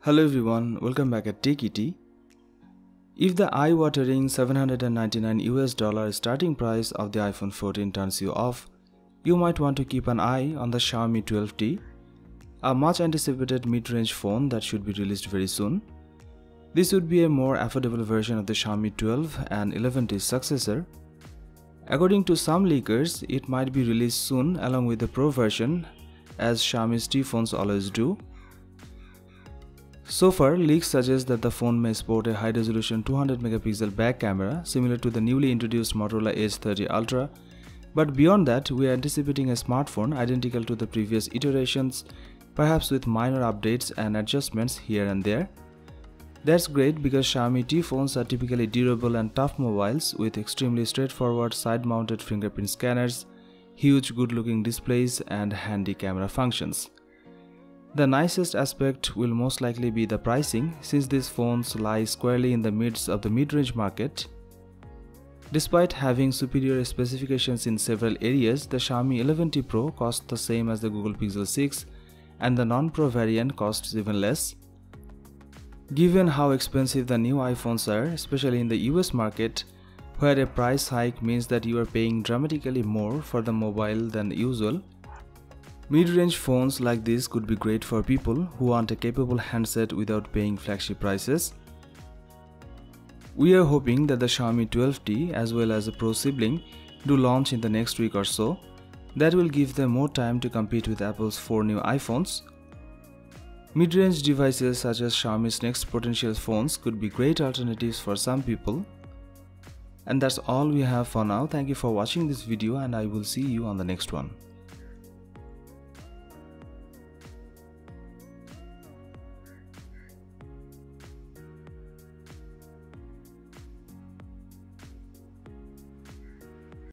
Hello everyone, welcome back at TechET. If the eye-watering $799 starting price of the iPhone 14 turns you off, you might want to keep an eye on the Xiaomi 12T, a much anticipated mid-range phone that should be released very soon. This would be a more affordable version of the Xiaomi 12 and 11T's successor. According to some leakers, it might be released soon along with the Pro version, as Xiaomi's T phones always do. So far, leaks suggest that the phone may sport a high-resolution 200-megapixel back camera similar to the newly introduced Motorola Edge 30 Ultra, but beyond that, we are anticipating a smartphone identical to the previous iterations, perhaps with minor updates and adjustments here and there. That's great because Xiaomi T phones are typically durable and tough mobiles with extremely straightforward side-mounted fingerprint scanners, huge good-looking displays, and handy camera functions. The nicest aspect will most likely be the pricing, since these phones lie squarely in the midst of the mid-range market. Despite having superior specifications in several areas, the Xiaomi 11T Pro costs the same as the Google Pixel 6, and the non-Pro variant costs even less. Given how expensive the new iPhones are, especially in the US market, where a price hike means that you are paying dramatically more for the mobile than usual, mid-range phones like this could be great for people who want a capable handset without paying flagship prices. We are hoping that the Xiaomi 12T as well as the Pro sibling do launch in the next week or so. That will give them more time to compete with Apple's 4 new iPhones. Mid-range devices such as Xiaomi's next potential phones could be great alternatives for some people. And that's all we have for now. Thank you for watching this video and I will see you on the next one.